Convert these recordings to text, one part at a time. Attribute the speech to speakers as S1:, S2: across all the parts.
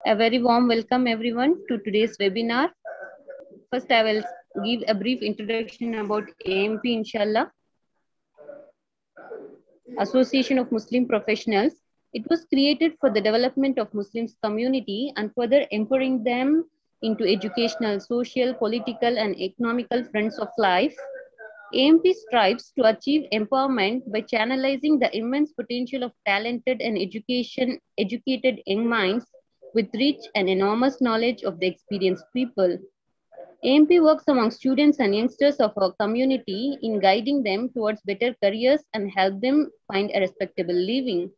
S1: A very warm welcome everyone to today's webinar. First, I will give a brief introduction about AMP, inshallah, Association of Muslim Professionals. It was created for the development of Muslims community and further empowering them into educational, social, political, and economical fronts of life. AMP strives to achieve empowerment by channelizing the immense potential of talented and educated young minds with rich and enormous knowledge of the experienced people. AMP works among students and youngsters of our community in guiding them towards better careers and help them find a respectable living.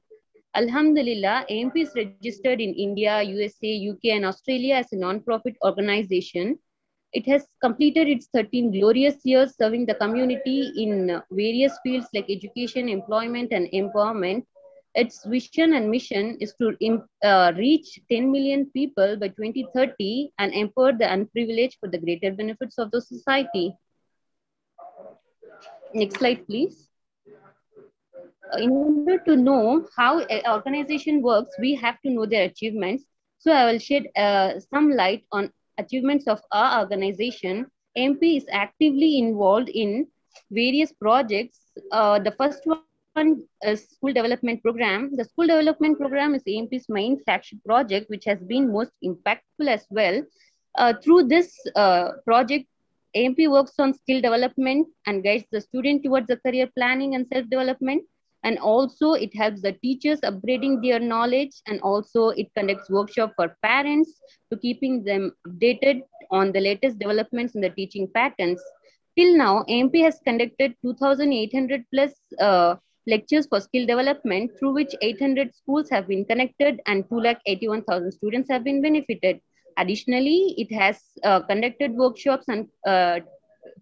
S1: Alhamdulillah, AMP is registered in India, USA, UK, and Australia as a non-profit organization. It has completed its 13 glorious years serving the community in various fields like education, employment, and empowerment. Its vision and mission is to reach 10 million people by 2030 and empower the unprivileged for the greater benefits of the society. Next slide, please. In order to know how an organization works, we have to know their achievements. So I will shed some light on achievements of our organization. MP is actively involved in various projects. The first one is School Development Program. The School Development Program is AMP's main flagship project, which has been most impactful as well. Through this project, AMP works on skill development and guides the student towards the career planning and self-development. And also it helps the teachers upgrading their knowledge, and also it conducts workshop for parents to keeping them updated on the latest developments in the teaching patterns. Till now, AMP has conducted 2,800 plus lectures for skill development, through which 800 schools have been connected and 281,000 students have been benefited. Additionally, it has conducted workshops and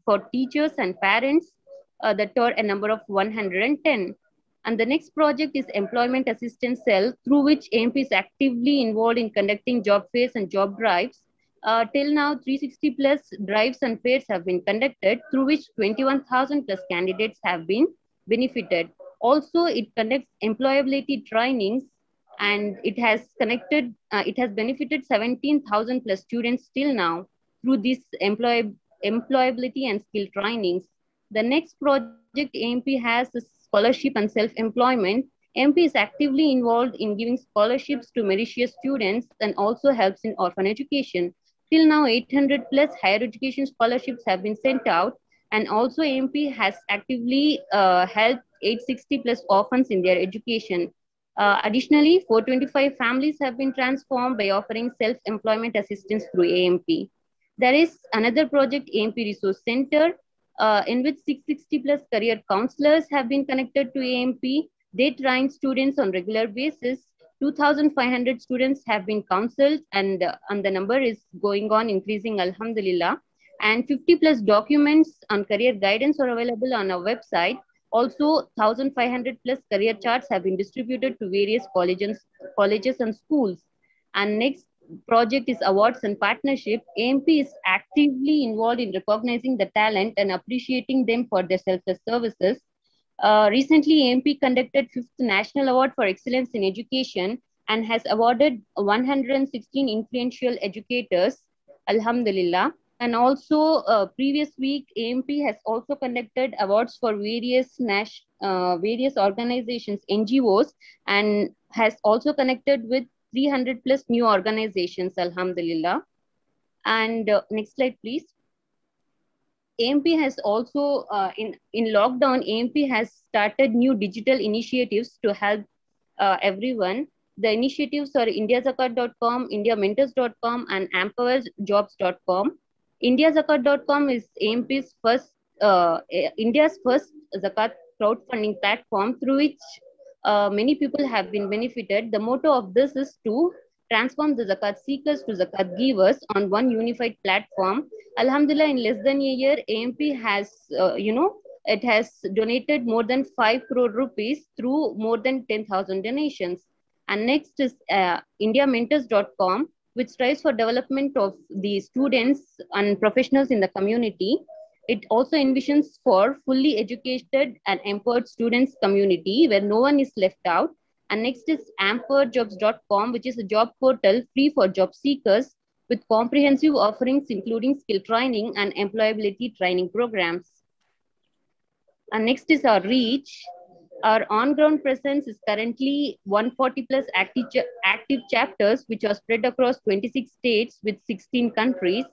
S1: for teachers and parents that are a number of 110. And the next project is Employment Assistance Cell, through which AMP is actively involved in conducting job fairs and job drives. Till now, 360 plus drives and fairs have been conducted, through which 21,000 plus candidates have been benefited. Also, it conducts employability trainings, and it has benefited 17,000 plus students till now through these employability and skill trainings. The next project AMP has is scholarship and self-employment. AMP is actively involved in giving scholarships to meritorious students and also helps in orphan education. Till now, 800 plus higher education scholarships have been sent out, and also AMP has actively helped 860 plus orphans in their education. Additionally, 425 families have been transformed by offering self-employment assistance through AMP. There is another project, AMP Resource Center, in which 660 plus career counselors have been connected to AMP. They train students on regular basis. 2,500 students have been counseled, and the number is going on increasing, alhamdulillah. And 50 plus documents on career guidance are available on our website. Also, 1,500 plus career charts have been distributed to various colleges and schools. And next project is awards and partnership. AMP is actively involved in recognizing the talent and appreciating them for their selfless services. Recently, AMP conducted 5th National Award for Excellence in Education and has awarded 116 influential educators, alhamdulillah. And also, previous week, AMP has also conducted awards for various organizations, NGOs, and has also connected with 300 plus new organizations, alhamdulillah. And next slide, please. AMP has also, in lockdown, AMP has started new digital initiatives to help everyone. The initiatives are indiazakat.com, indiamentors.com, and empowerjobs.com. Indiazakat.com is AMP's India's first zakat crowdfunding platform, through which many people have been benefited. The motto of this is to transform the zakat seekers to zakat givers on one unified platform. Alhamdulillah, in less than a year, AMP has, it has donated more than 5 crore rupees through more than 10,000 donations. And next is indiamentors.com, which strives for development of the students and professionals in the community. It also envisions for fully educated and empowered students community where no one is left out. And next is amperjobs.com, which is a job portal free for job seekers with comprehensive offerings including skill training and employability training programs. And next is our reach. Our on-ground presence is currently 140 plus active chapters, which are spread across 26 states with 16 countries,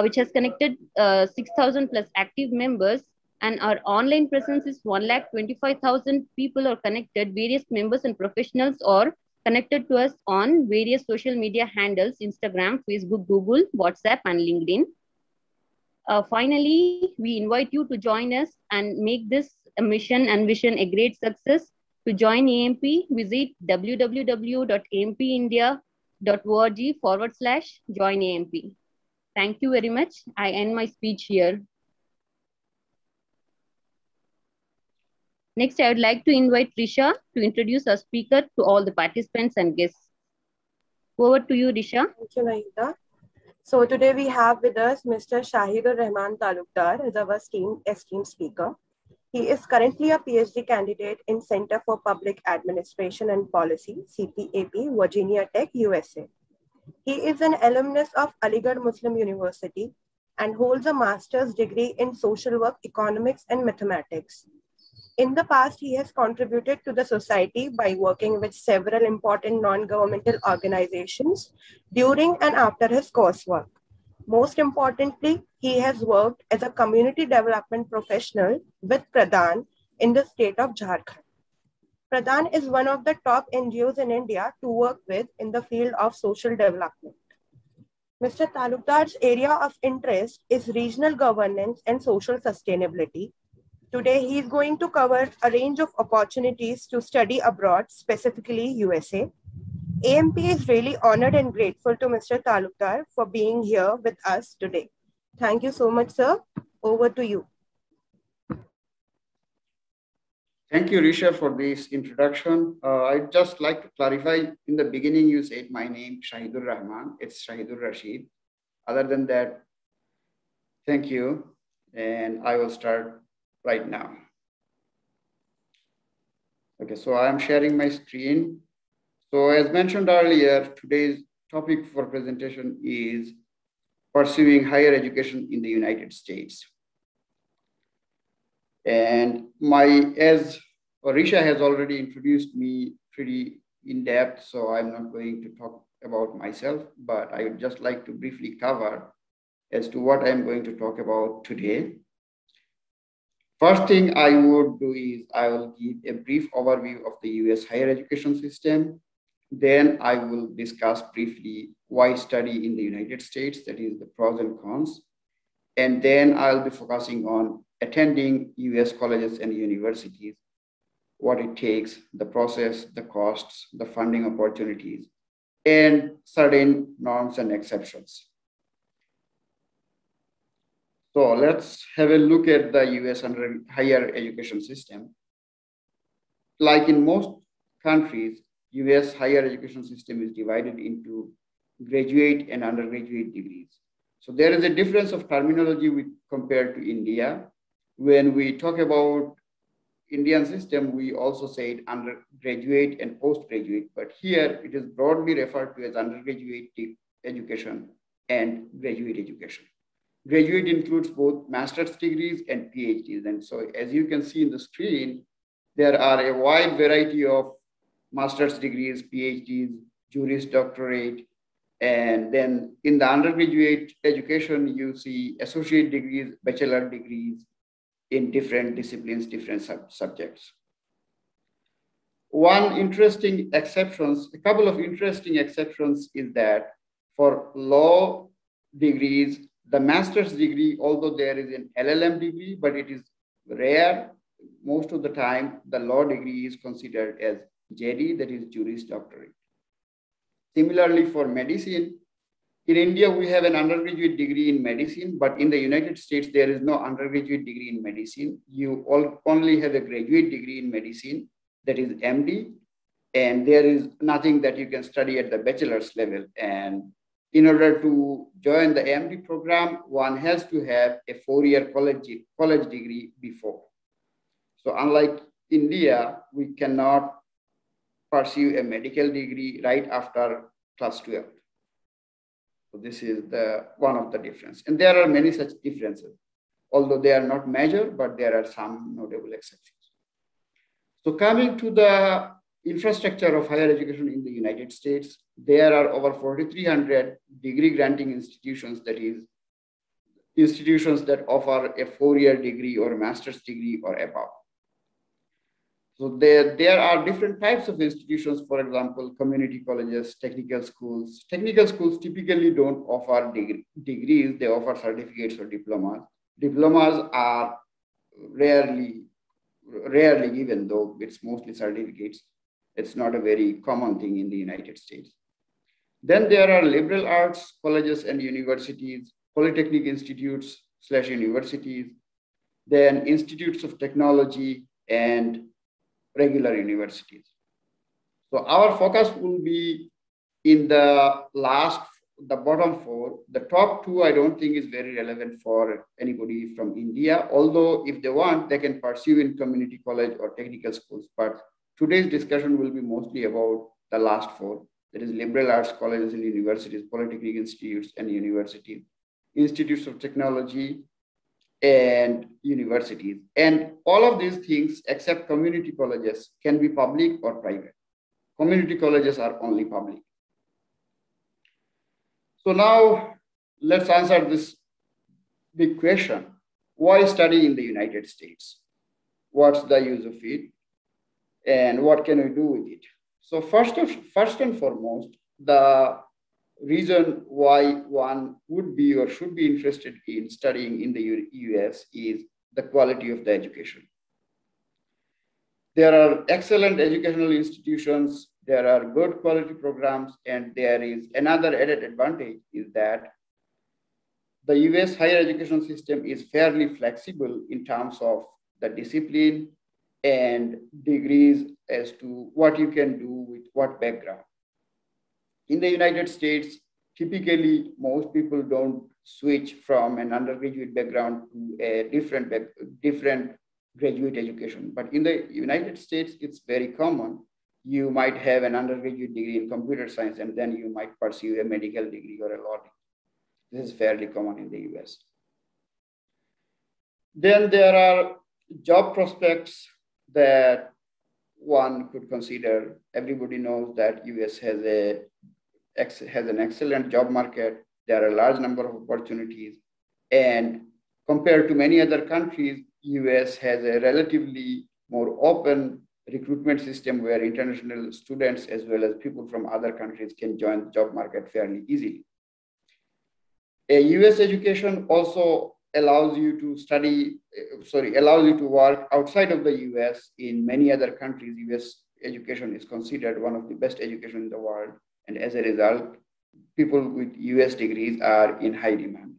S1: which has connected 6,000 plus active members. And our online presence is 1,25,000 people are connected. Various members and professionals are connected to us on various social media handles: Instagram, Facebook, Google, WhatsApp, and LinkedIn. Finally, we invite you to join us and make this mission and vision a great success. To join AMP, visit www.ampindia.org/join AMP. Thank you very much. I end my speech here. Next, I would like to invite Risha to introduce our speaker to all the participants and guests. Over to you, Risha.
S2: Thank you, Nahida. So today we have with us Mr. Shahid Rahman Talukdar as our esteemed speaker. He is currently a Ph.D. candidate in Center for Public Administration and Policy, CPAP, Virginia Tech, USA. He is an alumnus of Aligarh Muslim University and holds a master's degree in social work, economics, and mathematics. In the past, he has contributed to the society by working with several important non-governmental organizations during and after his coursework. Most importantly, he has worked as a community development professional with Pradhan in the state of Jharkhand. Pradhan is one of the top NGOs in India to work with in the field of social development. Mr. Talukdar's area of interest is regional governance and social sustainability. Today, he is going to cover a range of opportunities to study abroad, specifically USA. AMP is really honored and grateful to Mr. Talukdar for being here with us today. Thank you so much, sir. Over to you.
S3: Thank you, Risha, for this introduction. I'd just like to clarify, in the beginning, you said my name, Shahidur Rahman. It's Shahidur Rashid. Other than that, thank you. And I will start right now. Okay, so I'm sharing my screen. So as mentioned earlier, today's topic for presentation is pursuing higher education in the United States. And as Risha has already introduced me pretty in depth, so I'm not going to talk about myself, but I would just like to briefly cover as to what I'm going to talk about today. First thing I would do is I will give a brief overview of the US higher education system. Then I will discuss briefly why study in the United States, that is the pros and cons. And then I'll be focusing on attending US colleges and universities, what it takes, the process, the costs, the funding opportunities, and certain norms and exceptions. So let's have a look at the US higher education system. Like in most countries, US higher education system is divided into graduate and undergraduate degrees. So there is a difference of terminology compared to India. When we talk about Indian system, we also say undergraduate and postgraduate, but here it is broadly referred to as undergraduate education and graduate education. Graduate includes both master's degrees and PhDs. And so as you can see in the screen, there are a wide variety of master's degrees, PhDs, Juris Doctorate, and then in the undergraduate education, you see associate degrees, bachelor degrees in different disciplines, different subjects. A couple of interesting exceptions is that for law degrees, the master's degree, although there is an LLM degree, but it is rare. Most of the time, the law degree is considered as JD, that is Juris Doctorate. Similarly, for medicine, in India, we have an undergraduate degree in medicine, but in the United States, there is no undergraduate degree in medicine. You only have a graduate degree in medicine, that is MD, and there is nothing that you can study at the bachelor's level. And in order to join the MD program, one has to have a 4-year college degree before. So unlike India, we cannot pursue a medical degree right after class 12. So this is one of the difference. And there are many such differences, although they are not major, but there are some notable exceptions. So coming to the infrastructure of higher education in the United States, there are over 4,300 degree granting institutions, that is, institutions that offer a 4-year degree or a master's degree or above. So there are different types of institutions, for example, community colleges, technical schools. Technical schools typically don't offer degrees, they offer certificates or diplomas. Diplomas are rarely given, though it's mostly certificates. It's not a very common thing in the United States. Then there are liberal arts colleges and universities, polytechnic institutes / universities, then institutes of technology and regular universities. So our focus will be in the bottom 4. The top 2, I don't think is very relevant for anybody from India, although if they want, they can pursue in community college or technical schools. But today's discussion will be mostly about the last 4, that is liberal arts colleges and universities, polytechnic institutes and universities, institutes of technology and universities. And all of these things, except community colleges, can be public or private. Community colleges are only public. So now let's answer this big question. Why study in the United States? What's the use of it? And what can we do with it? So first and foremost, the reason why one would be or should be interested in studying in the US is the quality of the education. There are excellent educational institutions, there are good quality programs, and there is another added advantage is that the US higher education system is fairly flexible in terms of the discipline and degrees as to what you can do with what background. In the United States, typically most people don't switch from an undergraduate background to a different graduate education. But in the United States, it's very common. You might have an undergraduate degree in computer science, and then you might pursue a medical degree or a law degree. This is fairly common in the US. Then there are job prospects that one could consider. Everybody knows that US has an excellent job market. There are a large number of opportunities. And compared to many other countries, US has a relatively more open recruitment system where international students as well as people from other countries can join the job market fairly easily. A US education also allows you to work outside of the US in many other countries. US education is considered one of the best education in the world. And as a result, people with US degrees are in high demand.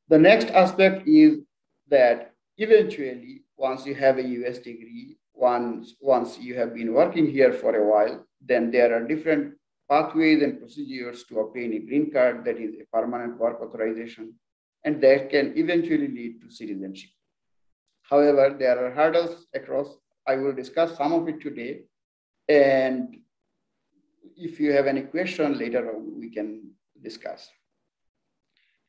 S3: The next aspect is that eventually, once you have a US degree, once you have been working here for a while, then there are different pathways and procedures to obtain a green card, that is a permanent work authorization, and that can eventually lead to citizenship. However, there are hurdles across. I will discuss some of it today. And if you have any question later on, we can discuss.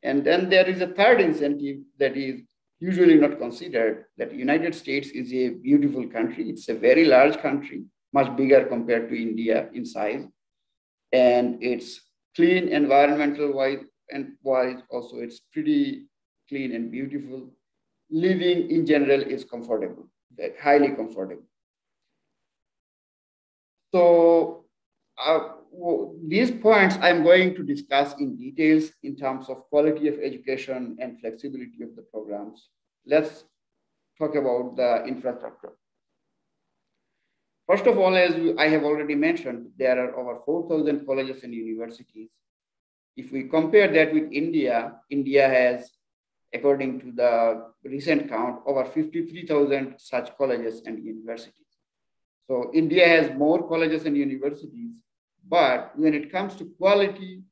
S3: And then there is a third incentive that is usually not considered, that the United States is a beautiful country. It's a very large country, much bigger compared to India in size. And it's clean environmental wise also, it's pretty clean and beautiful. Living in general is comfortable, highly comfortable. So these points I'm going to discuss in details in terms of quality of education and flexibility of the programs. Let's talk about the infrastructure. First of all, as I have already mentioned, there are over 4,000 colleges and universities. If we compare that with India, India has, according to the recent count, over 53,000 such colleges and universities. So India has more colleges and universities, but when it comes to quality,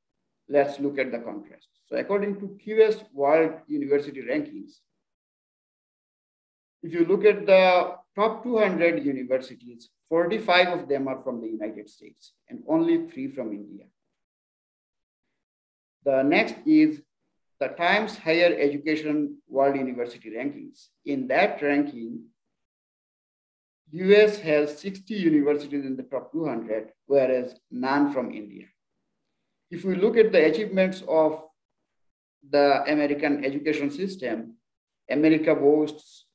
S3: let's look at the contrast. So according to QS World University Rankings, if you look at the top 200 universities, 45 of them are from the United States and only 3 from India. The next is the Times Higher Education World University Rankings. In that ranking, US has 60 universities in the top 200, whereas none from India. If we look at the achievements of the American education system, America boasts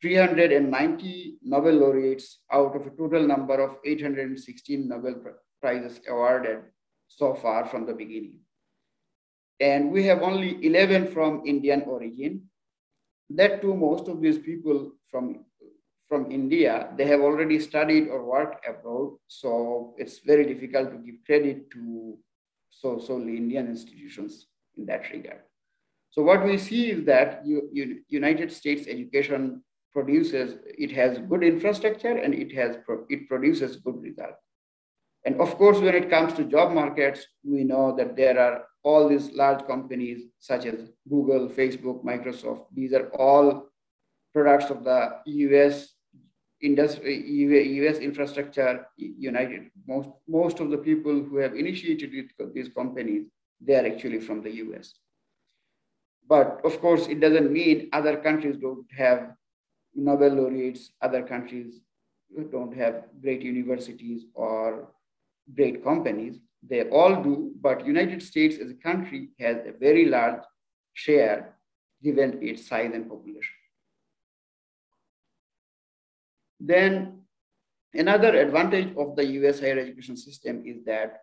S3: 390 Nobel laureates out of a total number of 816 Nobel Prizes awarded so far from the beginning. And we have only 11 from Indian origin. That too, most of these people from India, they have already studied or worked abroad. So it's very difficult to give credit to solely Indian institutions in that regard. So what we see is that United States education it has good infrastructure and it produces good results. And of course, when it comes to job markets, we know that there are all these large companies such as Google, Facebook, Microsoft. These are all products of the US industry, US infrastructure united. Most of the people who have initiated these companies, they are actually from the US. But of course, it doesn't mean other countries don't have Nobel laureates, other countries don't have great universities or great companies. They all do, but United States as a country has a very large share given its size and population. Then another advantage of the US higher education system is that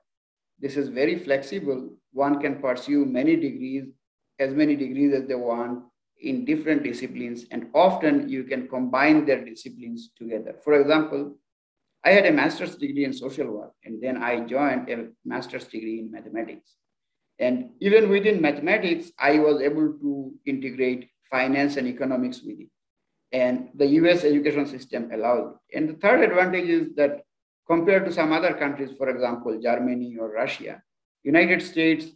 S3: this is very flexible. One can pursue many degrees, as many degrees as they want in different disciplines, and often you can combine their disciplines together. For example, I had a master's degree in social work, and then I joined a master's degree in mathematics. And even within mathematics, I was able to integrate finance and economics with it. And the US education system allows it. And the third advantage is that compared to some other countries, for example, Germany or Russia, United States,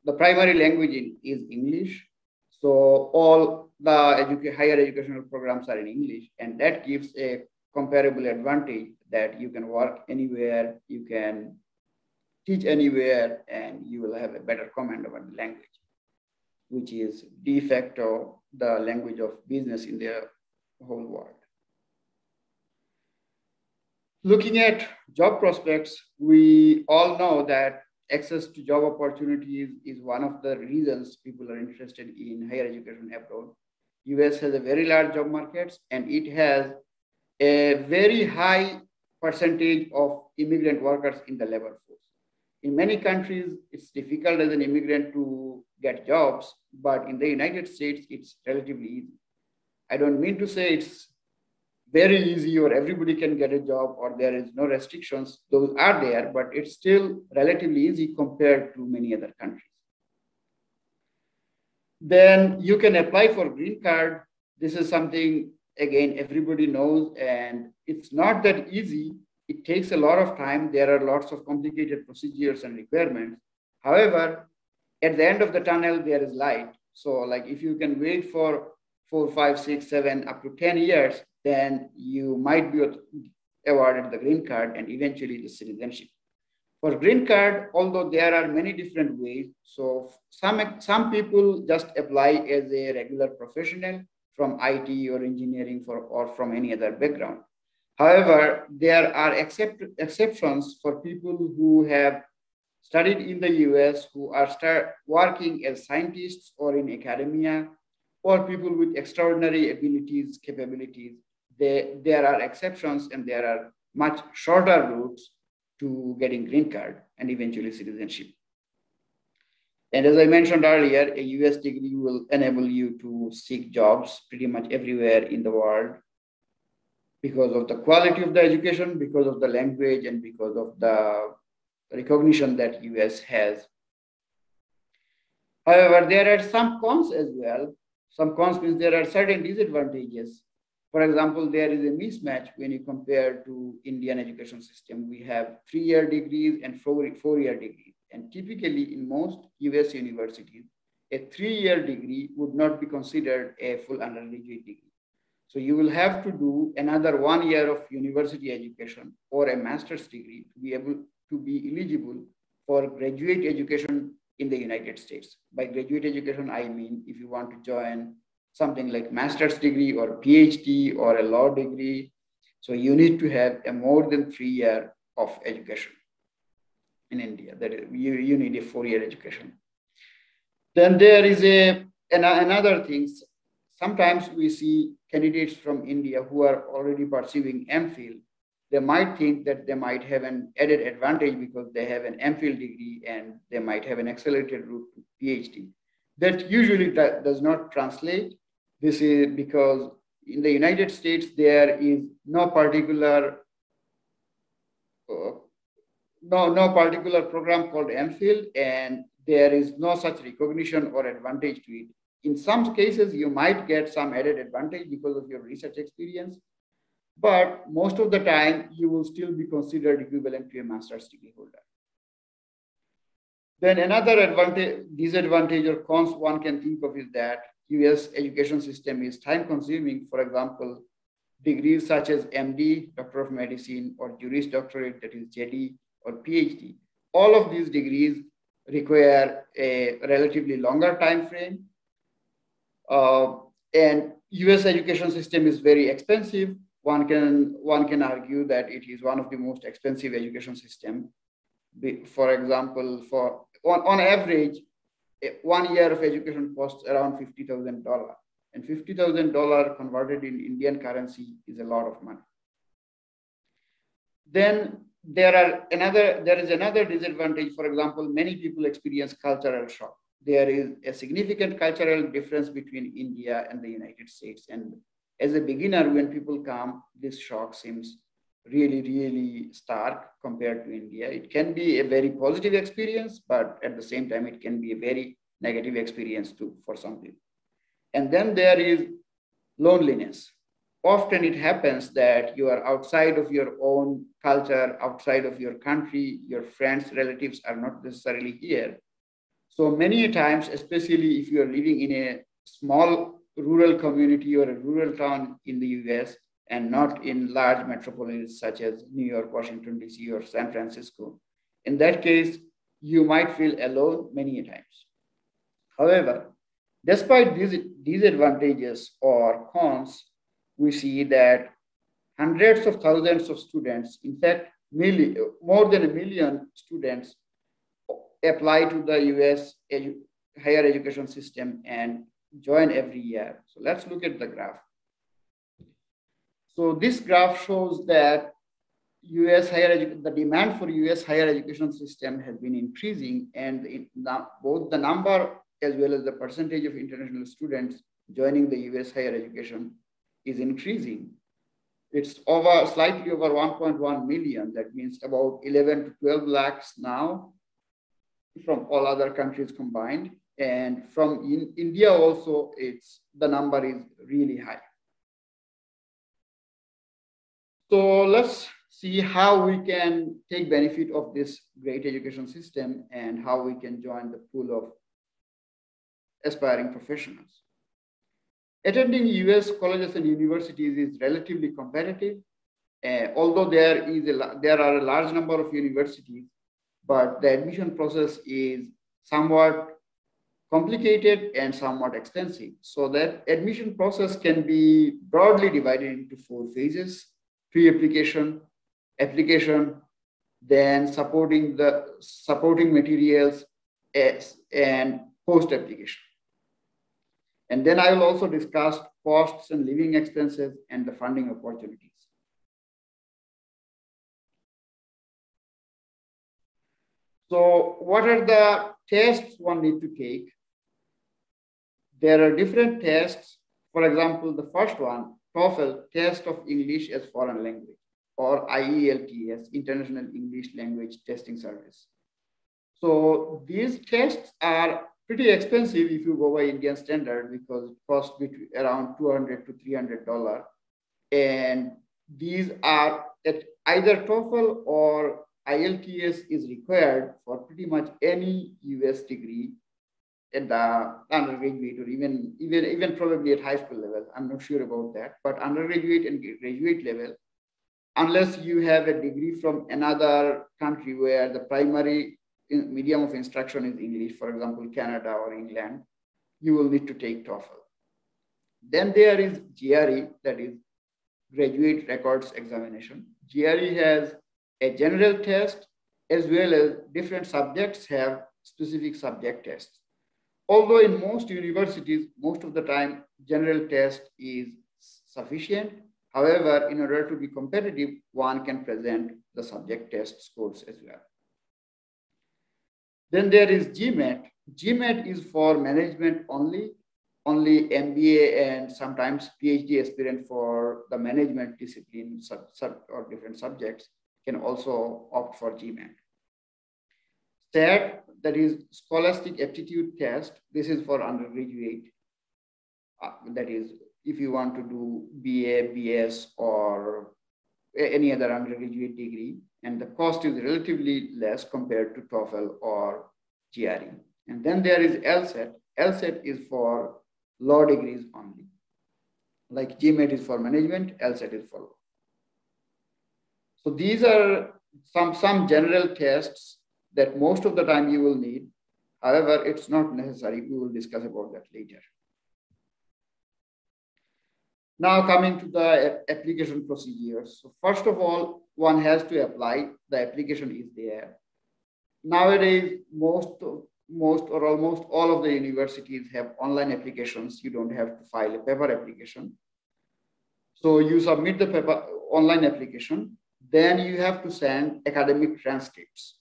S3: the primary language is English. So all the higher educational programs are in English, and that gives a comparable advantage that you can work anywhere, you can teach anywhere, and you will have a better command over the language, which is de facto the language of business in the whole world. Looking at job prospects, we all know that access to job opportunities is one of the reasons people are interested in higher education abroad. US has a very large job markets, and it has a very high percentage of immigrant workers in the labor force. In many countries, it's difficult as an immigrant to get jobs, but in the United States, it's relatively easy. I don't mean to say it's very easy or everybody can get a job or there is no restrictions. Those are there, but it's still relatively easy compared to many other countries. Then you can apply for green card. This is something, again, everybody knows, and it's not that easy. It takes a lot of time. There are lots of complicated procedures and requirements. However, at the end of the tunnel, there is light. So like if you can wait for 4, 5, 6, 7, up to 10 years, then you might be awarded the green card and eventually the citizenship. For green card, although there are many different ways, so some people just apply as a regular professional from IT or engineering or from any other background. However, there are exceptions for people who have studied in the US, who are working as scientists or in academia, or people with extraordinary abilities, capabilities. There are exceptions, and there are much shorter routes to getting green card and eventually citizenship. And as I mentioned earlier, a US degree will enable you to seek jobs pretty much everywhere in the world because of the quality of the education, because of the language, and because of the recognition that US has. However, there are some cons as well. Some cons means there are certain disadvantages. For example, there is a mismatch when you compare to Indian education system. We have 3-year degrees and 4-year degrees. And typically in most US universities, a 3-year degree would not be considered a full undergraduate degree. So you will have to do another 1 year of university education or a master's degree to be able to be eligible for graduate education in the United States. By graduate education, I mean if you want to join something like master's degree or PhD or a law degree, so you need to have a more than 3 year of education in India. That is, you need a 4-year education. Then there is another thing. Sometimes we see candidates from India who are already pursuing MPhil. They might think that they might have an added advantage because they have an MPhil degree and they might have an accelerated route to PhD. That usually does not translate. This is because in the United States, there is no particular program called MPhil, and there is no such recognition or advantage to it. In some cases, you might get some added advantage because of your research experience, but most of the time, you will still be considered equivalent to a master's degree holder. Then another disadvantage or cons one can think of is that US education system is time consuming. For example, degrees such as MD, Doctor of Medicine, or Juris Doctorate, that is JD, or PhD. All of these degrees require a relatively longer time frame. And US education system is very expensive. One can argue that it is one of the most expensive education system. For example, on average, 1 year of education costs around $50,000, and $50,000 converted in Indian currency is a lot of money. Then there is another disadvantage. For example, many people experience cultural shock. There is a significant cultural difference between India and the United States. And as a beginner, when people come, this shock seems really, really stark compared to India. It can be a very positive experience, but at the same time, it can be a very negative experience too for some people. And then there is loneliness. Often it happens that you are outside of your own culture, outside of your country, your friends, relatives are not necessarily here. So many times, especially if you are living in a small rural community or a rural town in the US and not in large metropolises such as New York, Washington, DC, or San Francisco, in that case, you might feel alone many times. However, despite these disadvantages or cons, we see that hundreds of thousands of students, in fact, more than 1 million students apply to the US higher education system and join every year. So let's look at the graph. So this graph shows that the demand for US higher education system has been increasing, and both the number as well as the percentage of international students joining the US higher education is increasing. It's slightly over 1.1 million. That means about 11 to 12 lakhs now from all other countries combined. And from India also, the number is really high. So let's see how we can take benefit of this great education system and how we can join the pool of aspiring professionals. Attending US colleges and universities is relatively competitive, although there are a large number of universities, but the admission process is somewhat complicated and somewhat expensive. So that admission process can be broadly divided into 4 phases: pre-application, application, then supporting materials, and post-application. And then I will also discuss costs and living expenses and the funding opportunities. So what are the tests one need to take? There are different tests. For example, the first one, TOEFL, Test of English as Foreign Language, or IELTS, International English Language Testing Service. So these tests are pretty expensive if you go by Indian standard, because it costs around $200 to $300. And these are at either TOEFL or IELTS is required for pretty much any US degree at the undergraduate or even probably at high school level. I'm not sure about that, but undergraduate and graduate level, unless you have a degree from another country where the primary medium of instruction is English, for example, Canada or England, you will need to take TOEFL. Then there is GRE, that is Graduate Records Examination. GRE has a general test as well as different subjects have specific subject tests. Although in most universities, most of the time, general test is sufficient. However, in order to be competitive, one can present the subject test scores as well. Then there is GMAT. GMAT is for management only. Only MBA and sometimes PhD aspirant for the management discipline or different subjects can also opt for GMAT. SAT, that is Scholastic Aptitude Test. This is for undergraduate. That is, if you want to do BA, BS, or any other undergraduate degree, and the cost is relatively less compared to TOEFL or GRE. And then there is LSAT. LSAT is for law degrees only. Like GMAT is for management, LSAT is for law. So these are some general tests that most of the time you will need. However, it's not necessary. We will discuss about that later. Now coming to the application procedures. So first of all, one has to apply. The application is there. Nowadays, most or almost all of the universities have online applications. You don't have to file a paper application. So you submit the paper online application, then you have to send academic transcripts.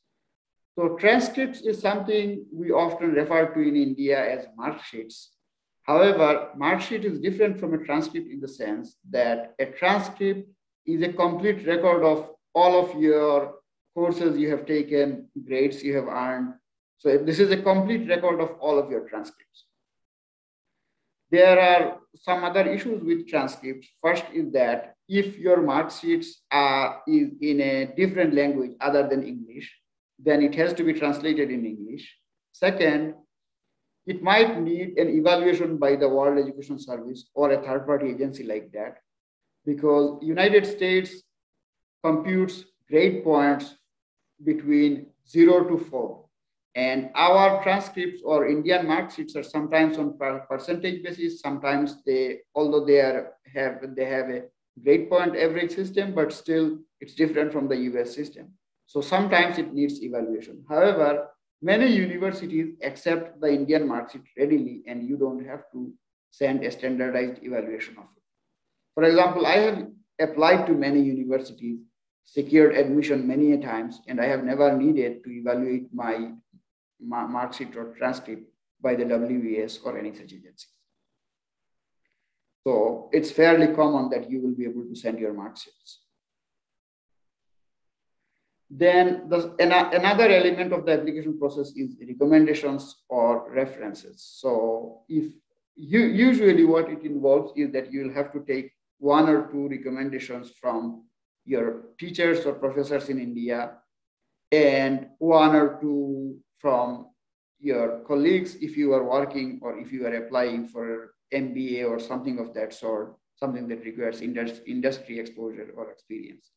S3: So transcripts is something we often refer to in India as mark sheets. However, mark sheet is different from a transcript in the sense that a transcript is a complete record of all of your courses you have taken, grades you have earned. So this is a complete record of all of your transcripts. There are some other issues with transcripts. First is that if your mark sheets are in a different language other than English, then it has to be translated in English. Second, it might need an evaluation by the World Education Service or a third-party agency like that, because United States computes grade points between 0 to 4. And our transcripts or Indian mark sheets are sometimes on percentage basis. Sometimes although they have a grade point average system, but still it's different from the US system. So sometimes it needs evaluation. However, many universities accept the Indian mark sheet readily, and you don't have to send a standardized evaluation of it. For example, I have applied to many universities, secured admission many times, and I have never needed to evaluate my mark sheet or transcript by the WES or any such agency. So it's fairly common that you will be able to send your mark sheets. Then another element of the application process is recommendations or references. So usually what it involves is that you'll have to take 1 or 2 recommendations from your teachers or professors in India, and 1 or 2 from your colleagues if you are working or if you are applying for MBA or something of that sort, something that requires industry exposure or experience.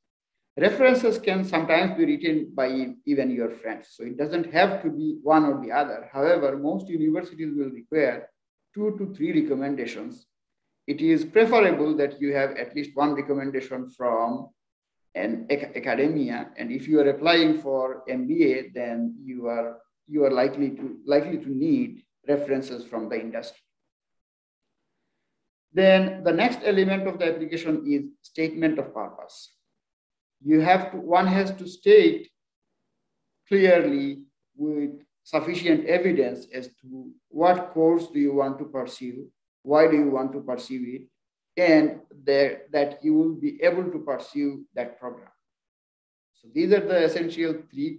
S3: References can sometimes be written by even your friends. So it doesn't have to be one or the other. However, most universities will require 2 to 3 recommendations. It is preferable that you have at least 1 recommendation from an academia. And if you are applying for MBA, then you are likely to need references from the industry. Then the next element of the application is statement of purpose. One has to state clearly with sufficient evidence as to what course do you want to pursue, why do you want to pursue it, and that you will be able to pursue that program. So these are the essential 3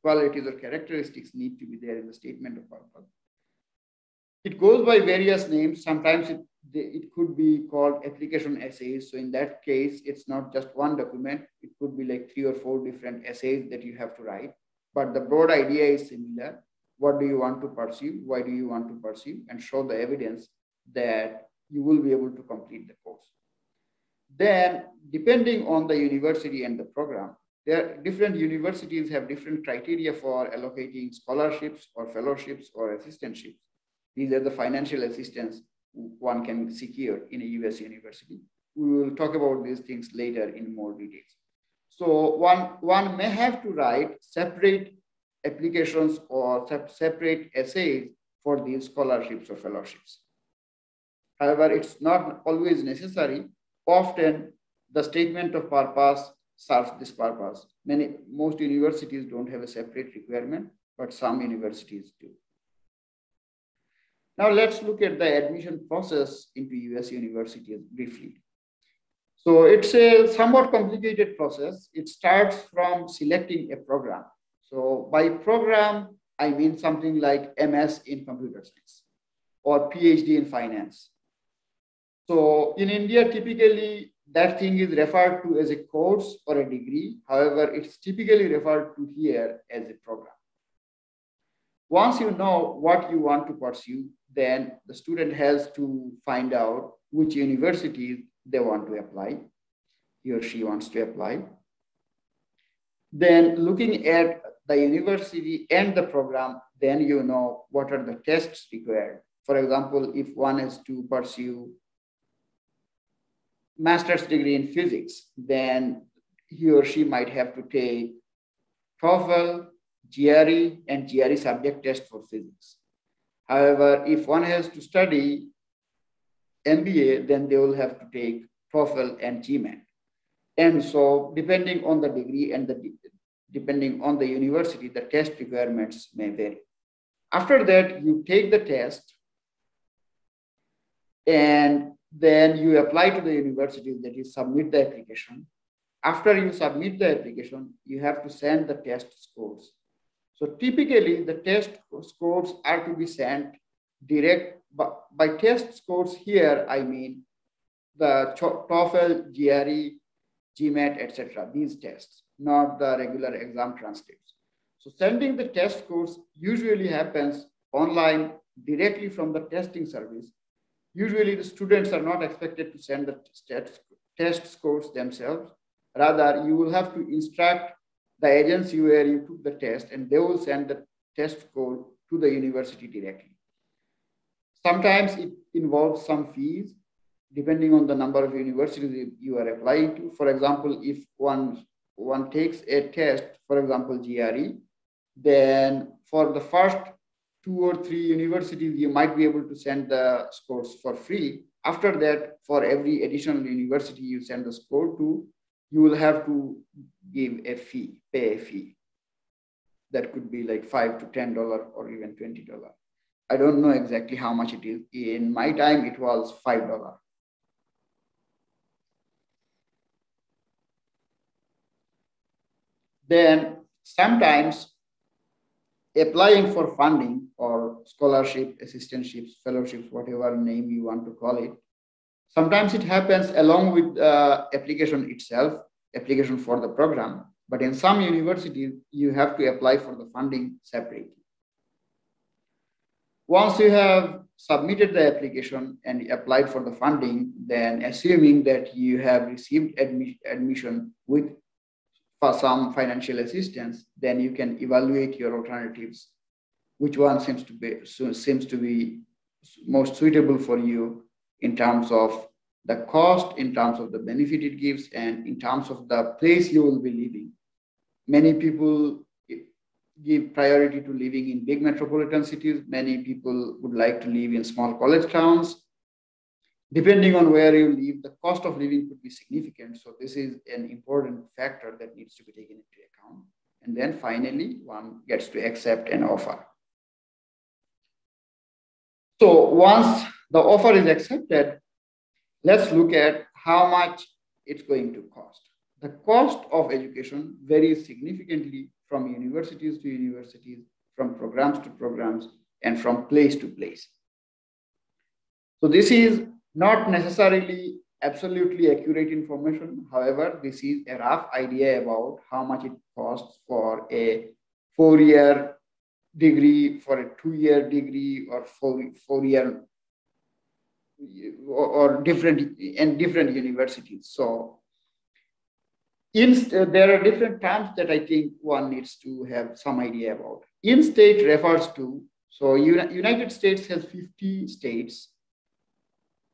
S3: qualities or characteristics need to be there in the statement of purpose. It goes by various names. Sometimes it could be called application essays. So in that case, it's not just 1 document. It could be like 3 or 4 different essays that you have to write. But the broad idea is similar. what do you want to pursue, why do you want to pursue, and show the evidence that you will be able to complete the course. Then, depending on the university and the program, different universities have different criteria for allocating scholarships or fellowships or assistantships. These are the financial assistance one can secure in a US university. We will talk about these things later in more details. So one may have to write separate applications or separate essays for these scholarships or fellowships. However, it's not always necessary. Often the statement of purpose serves this purpose. Most universities don't have a separate requirement, but some universities do. Now let's look at the admission process into US universities briefly. So it's a somewhat complicated process. It starts from selecting a program. So by program, I mean something like MS in computer science or PhD in finance. So in India, typically that thing is referred to as a course or a degree. However, it's typically referred to here as a program. Once you know what you want to pursue, then the student has to find out which universities they want to apply, he or she wants to apply. Then looking at the university and the program, then you know what are the tests required. For example, if one is to pursue master's degree in physics, then he or she might have to take TOEFL, GRE, and GRE subject test for physics. However, if one has to study MBA, then they will have to take TOEFL and GMAT. And so depending on the degree and depending on the university, the test requirements may vary. After that, you take the test and then you apply to the university, that is submit the application. After you submit the application, you have to send the test scores. So typically the test scores are to be sent direct. By test scores here, I mean the TOEFL, GRE, GMAT, etc. These tests, not the regular exam transcripts. So sending the test scores usually happens online directly from the testing service. Usually the students are not expected to send the test scores themselves. Rather, you will have to instruct the agency where you took the test and they will send the test score to the university directly. Sometimes it involves some fees depending on the number of universities you are applying to. For example, if one takes a test, for example, GRE, then for the first 2 or 3 universities, you might be able to send the scores for free. After that, for every additional university you send the score to, you will have to give a fee, pay a fee. That could be like $5 to $10 or even $20. I don't know exactly how much it is. In my time, it was $5. Then sometimes applying for funding or scholarship, assistantships, fellowships, whatever name you want to call it, sometimes it happens along with the application itself, application for the program. But in some universities, you have to apply for the funding separately. Once you have submitted the application and applied for the funding, then assuming that you have received admission with for some financial assistance, then you can evaluate your alternatives, which one seems to be most suitable for you in terms of the cost, in terms of the benefit it gives, and in terms of the place you will be living. Many people give priority to living in big metropolitan cities. Many people would like to live in small college towns. Depending on where you live, the cost of living could be significant. So this is an important factor that needs to be taken into account. And then finally, one gets to accept an offer. So once the offer is accepted, let's look at how much it's going to cost. The cost of education varies significantly from universities to universities, from programs to programs, and from place to place. So this is not necessarily absolutely accurate information. However, this is a rough idea about how much it costs for a 4-year degree for a 2-year degree or 4-year or different universities. So there are different terms that I think one needs to have some idea about. In-state refers to, so United States has 50 states.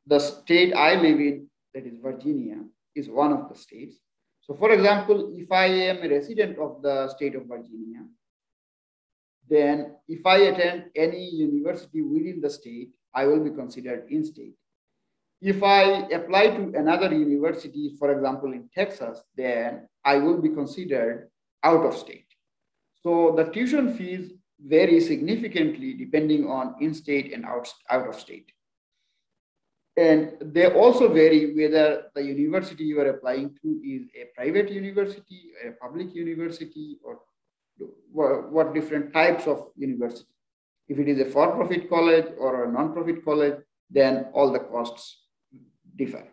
S3: The state I live in, that is Virginia, is one of the states. So for example, if I am a resident of the state of Virginia, then if I attend any university within the state, I will be considered in-state. If I apply to another university, for example, in Texas, then I will be considered out of state. So the tuition fees vary significantly depending on in-state and out of state. And they also vary whether the university you are applying to is a private university, a public university, or what different types of university. If it is a for-profit college or a non-profit college, then all the costs differ.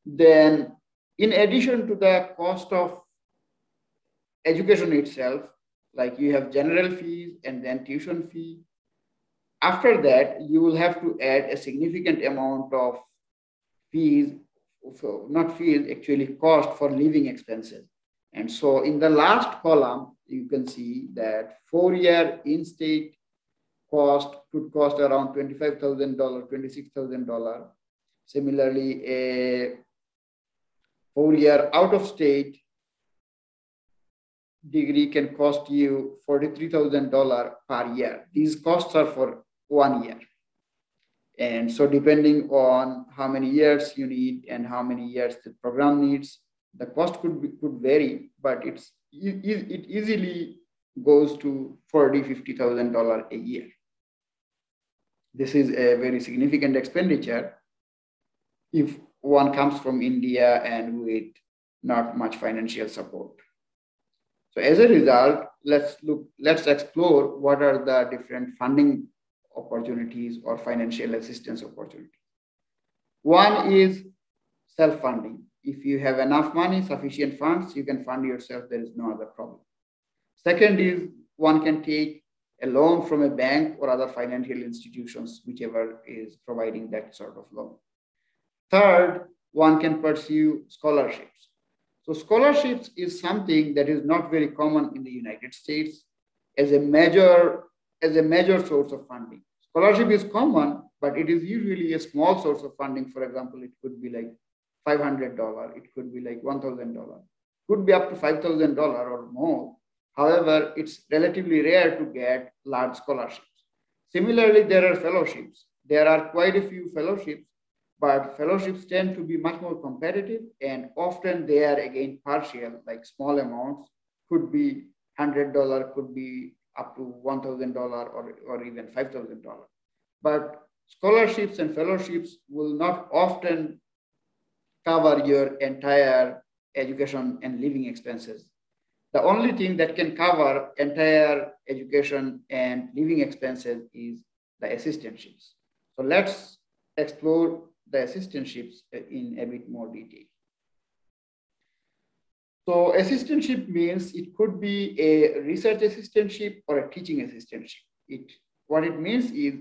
S3: Then, in addition to the cost of education itself, like you have general fees and then tuition fee. After that, you will have to add a significant amount of fees, not fees, actually cost for living expenses. And so in the last column, you can see that 4-year in-state cost could cost around $25,000, $26,000. Similarly, a 4-year out-of-state degree can cost you $43,000 per year. These costs are for 1 year. And so depending on how many years you need and how many years the program needs, the cost could vary, but it easily goes to $40,000, $50,000 a year. This is a very significant expenditure if one comes from India and with not much financial support. So as a result, let's explore what are the different funding opportunities or financial assistance opportunities. One is self-funding. If you have enough money, sufficient funds, you can fund yourself. There is no other problem. Second is one can take a loan from a bank or other financial institutions, whichever is providing that sort of loan. Third, one can pursue scholarships. So scholarships is something that is not very common in the United States as a major source of funding. Scholarship is common, but it is usually a small source of funding. For example, it could be like $500, it could be like $1,000, could be up to $5,000 or more. However, it's relatively rare to get large scholarships. Similarly, there are fellowships. There are quite a few fellowships, but fellowships tend to be much more competitive, and often they are again partial, like small amounts, could be $100, could be up to $1,000 or even $5,000. But scholarships and fellowships will not often cover your entire education and living expenses. The only thing that can cover entire education and living expenses is the assistantships. So let's explore the assistantships in a bit more detail. So assistantship means it could be a research assistantship or a teaching assistantship. What it means is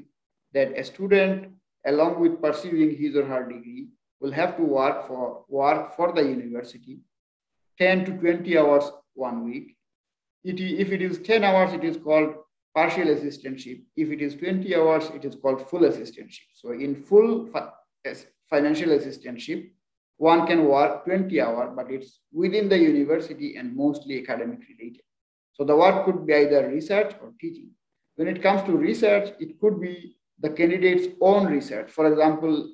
S3: that a student, along with pursuing his or her degree, will have to work for the university 10 to 20 hours 1 week. If it is 10 hours, it is called partial assistantship. If it is 20 hours, it is called full assistantship. So in full financial assistantship, one can work 20 hours, but it's within the university and mostly academic related. So the work could be either research or teaching. When it comes to research, it could be the candidate's own research. For example,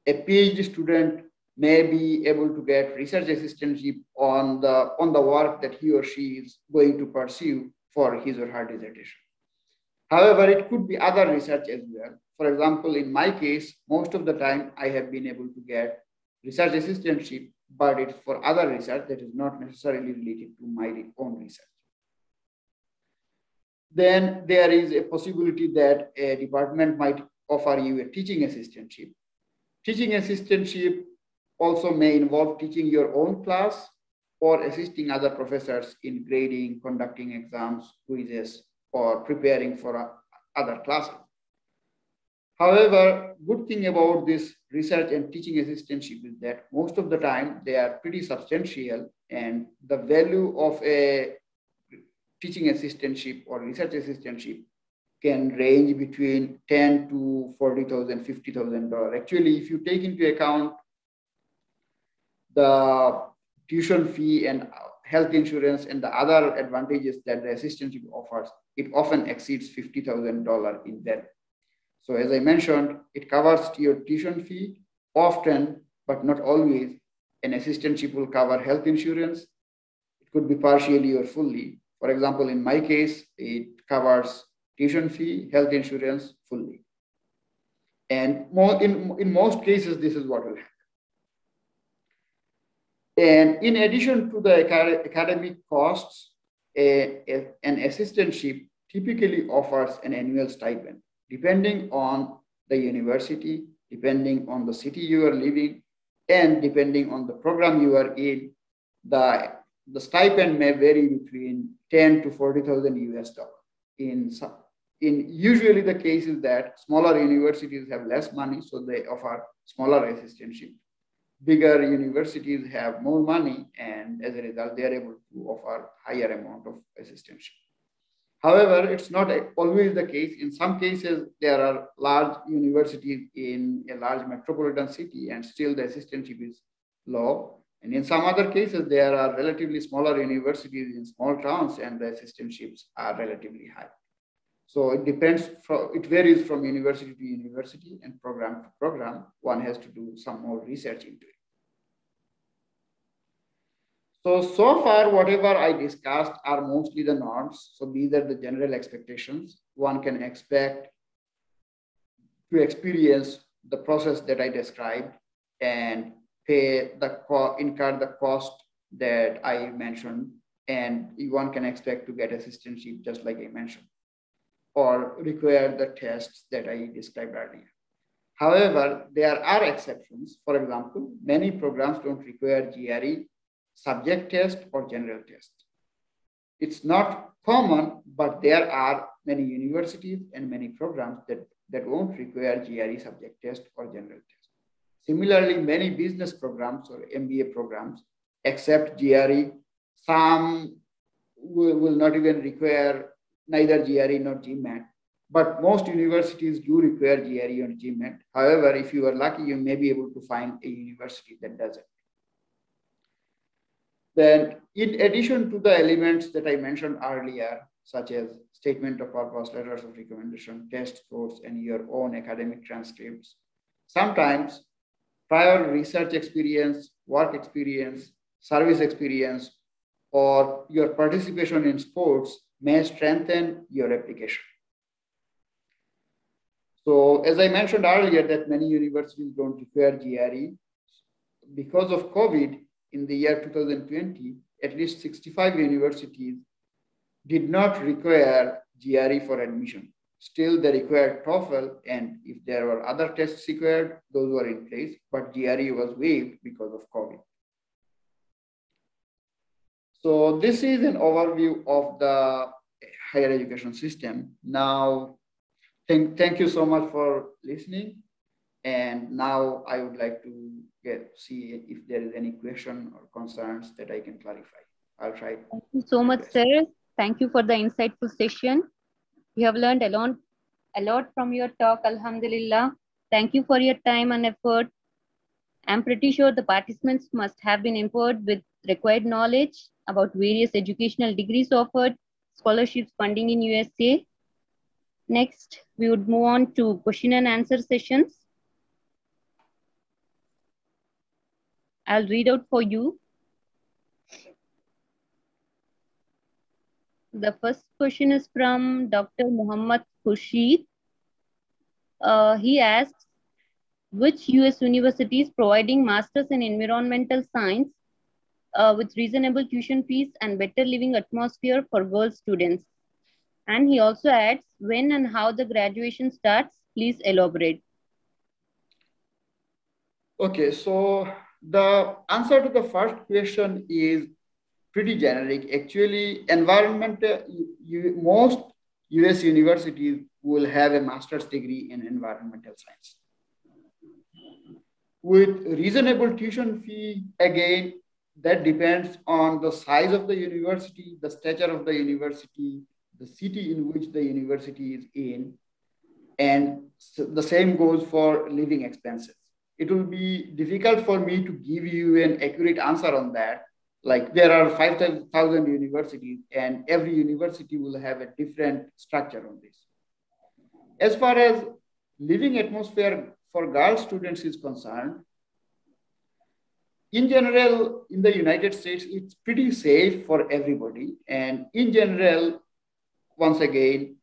S3: a PhD student may be able to get research assistantship on the work that he or she is going to pursue for his or her dissertation. However, it could be other research as well. For example, in my case, most of the time I have been able to get research assistantship, but it's for other research that is not necessarily related to my own research. Then there is a possibility that a department might offer you a teaching assistantship. Teaching assistantship also may involve teaching your own class or assisting other professors in grading, conducting exams, quizzes, or preparing for other classes. However, good thing about this research and teaching assistantship is that most of the time they are pretty substantial, and the value of a teaching assistantship or research assistantship can range between 10 to 40,000, $50,000. Actually, if you take into account the tuition fee and health insurance and the other advantages that the assistantship offers, it often exceeds $50,000 in value. So as I mentioned, it covers your tuition fee. Often, but not always, an assistantship will cover health insurance. It could be partially or fully. For example, in my case, it covers tuition fee, health insurance fully. And in most cases, this is what will happen. And in addition to the academic costs, an assistantship typically offers an annual stipend, depending on the university, depending on the city you are living, and depending on the program you are in. The stipend may vary between 10 to 40,000 US dollars. Usually the case is that smaller universities have less money, so they offer smaller assistantship. Bigger universities have more money, and as a result, they are able to offer higher amount of assistantship. However, it's not always the case. In some cases, there are large universities in a large metropolitan city, and still the assistantship is low. And in some other cases, there are relatively smaller universities in small towns, and the assistantships are relatively high. So it depends, it varies from university to university and program to program. One has to do some more research into it. So far, whatever I discussed are mostly the norms. So these are the general expectations. One can expect to experience the process that I described and incur the cost that I mentioned. And one can expect to get assistantship just like I mentioned, or require the tests that I described earlier. However, there are exceptions. For example, many programs don't require GRE, subject test, or general test. It's not common, but there are many universities and many programs that won't require GRE, subject test, or general test. Similarly, many business programs or MBA programs accept GRE. Some will not even require neither GRE nor GMAT, but most universities do require GRE or GMAT. However, if you are lucky, you may be able to find a university that doesn't. Then, in addition to the elements that I mentioned earlier, such as statement of purpose, letters of recommendation, test scores, and your own academic transcripts, sometimes prior research experience, work experience, service experience, or your participation in sports may strengthen your application. So as I mentioned earlier that many universities don't require GRE. Because of COVID, in the year 2020, at least 65 universities did not require GRE for admission. Still, they required TOEFL, and if there were other tests required, those were in place, but GRE was waived because of COVID. So this is an overview of the higher education system. Now, thank you so much for listening. And now I would like to see if there is any question or concerns that I can clarify. I'll try.
S1: Thank you so much, sir. Thank you for the insightful session. We have learned a lot from your talk, Alhamdulillah. Thank you for your time and effort. I'm pretty sure the participants must have been empowered with required knowledge about various educational degrees offered, scholarships, funding in USA. Next, we would move on to question and answer sessions. I'll read out for you. The first question is from Dr. Muhammad Rashid. He asks, which US universities providing masters in environmental science with reasonable tuition fees and better living atmosphere for girl students? And he also adds, when and how the graduation starts, please elaborate.
S3: Okay, so the answer to the first question is pretty generic. Actually, most US universities will have a master's degree in environmental science. With reasonable tuition fee, again, that depends on the size of the university, the stature of the university, the city in which the university is in, and the same goes for living expenses. It will be difficult for me to give you an accurate answer on that. Like there are 5,000 universities and every university will have a different structure on this. As far as living atmosphere for girl students is concerned, in general, in the United States, it's pretty safe for everybody. And in general, once again,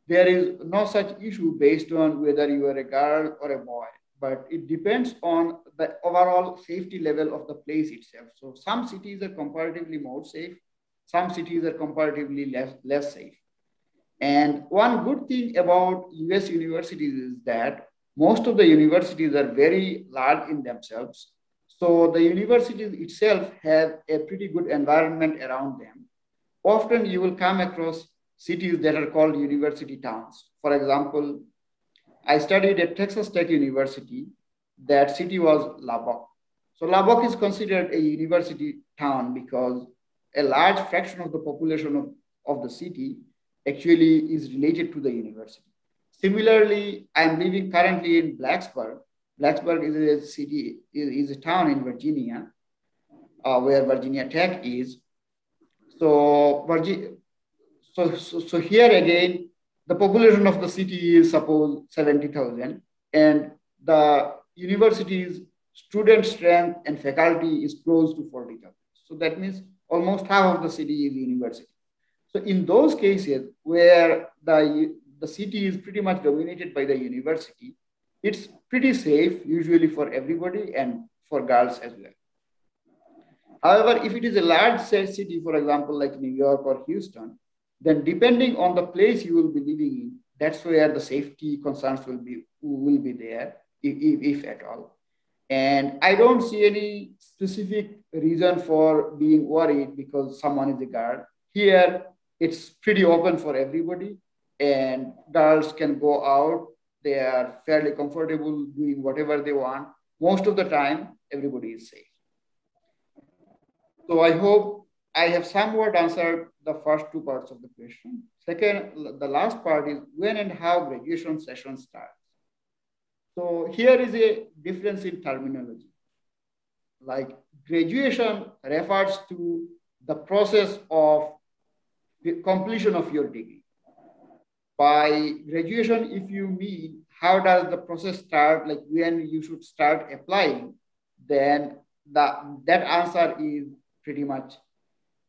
S3: there is no such issue based on whether you are a girl or a boy, but it depends on the overall safety level of the place itself. So some cities are comparatively more safe, some cities are comparatively less safe. And one good thing about US universities is that most of the universities are very large in themselves. So the universities itself have a pretty good environment around them. Often you will come across cities that are called university towns. For example, I studied at Texas Tech University. That city was Lubbock. So Lubbock is considered a university town because a large fraction of the population of the city actually is related to the university. Similarly, I'm living currently in Blacksburg. Blacksburg is a city, is a town in Virginia, where Virginia Tech is. So, so here again, the population of the city is suppose 70,000, and the university's student strength and faculty is close to 40,000. So that means almost half of the city is university. So in those cases where the city is pretty much dominated by the university, it's pretty safe usually for everybody and for girls as well. However, if it is a large city, for example, like New York or Houston, then depending on the place you will be living in, that's where the safety concerns will be there, if at all. And I don't see any specific reason for being worried because someone is a girl. Here, it's pretty open for everybody, and girls can go out. They are fairly comfortable doing whatever they want. Most of the time, everybody is safe. So I hope I have somewhat answered the first two parts of the question. Second, the last part is when and how graduation session starts. So here is a difference in terminology. Like graduation refers to the process of the completion of your degree. By graduation, if you mean how does the process start, like when you should start applying, then that answer is pretty much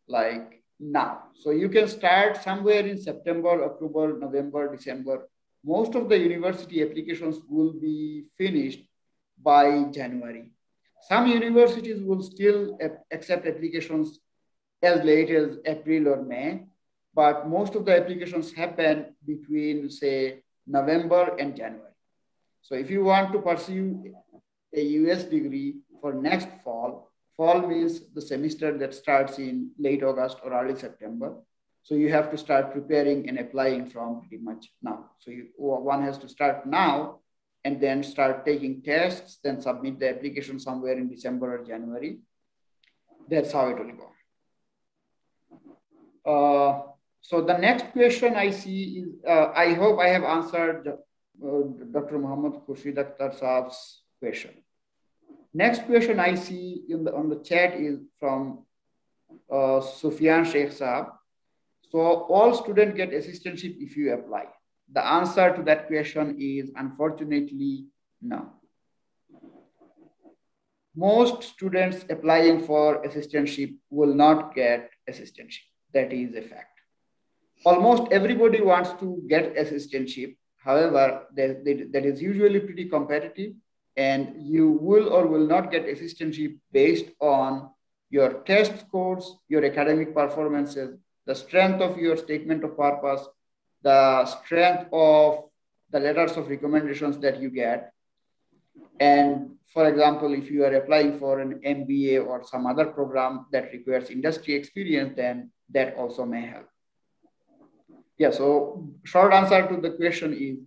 S3: like now. So you can start somewhere in September, October, November, December. Most of the university applications will be finished by January. Some universities will still accept applications as late as April or May, but most of the applications happen between, say, November and January. So if you want to pursue a US degree for next fall, fall means the semester that starts in late August or early September. So you have to start preparing and applying from pretty much now. So one has to start now and then start taking tests, then submit the application somewhere in December or January. That's how it will go. So the next question I see is, I hope I have answered Dr. Muhammad Khurshid Akhtar Saab's question. Next question I see on the chat is from Sufyan Sheikh Saab. So all students get assistantship if you apply. The answer to that question is unfortunately no. Most students applying for assistantship will not get assistantship. That is a fact. Almost everybody wants to get assistantship. However, that is usually pretty competitive, and you will or will not get assistantship based on your test scores, your academic performances, the strength of your statement of purpose, the strength of the letters of recommendations that you get. And for example, if you are applying for an MBA or some other program that requires industry experience, then that also may help. Yeah, so short answer to the question is,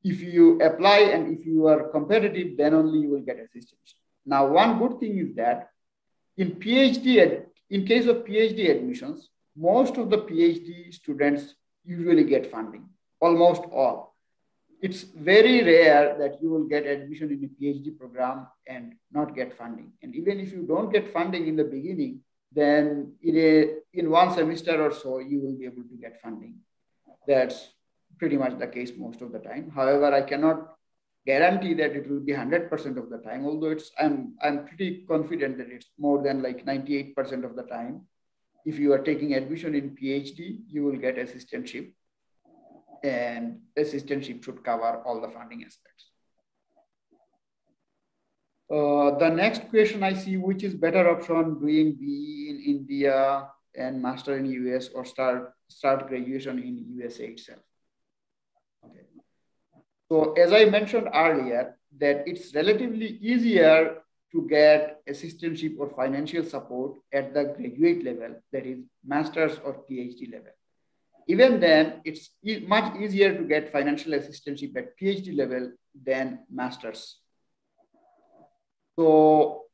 S3: if you apply and if you are competitive, then only you will get assistance. Now, one good thing is that in in case of PhD admissions, most of the PhD students usually get funding, almost all. It's very rare that you will get admission in a PhD program and not get funding. And even if you don't get funding in the beginning, then in one semester or so, you will be able to get funding. That's pretty much the case most of the time. However, I cannot guarantee that it will be 100% of the time, although I'm pretty confident that it's more than like 98% of the time. If you are taking admission in PhD, you will get assistantship, and assistantship should cover all the funding aspects. The next question I see, which is better option, doing BE in India and master in US, or start graduation in USA itself? Okay. So as I mentioned earlier, that it's relatively easier to get assistantship or financial support at the graduate level, that is master's or PhD level. Even then, it's much easier to get financial assistantship at PhD level than master's. So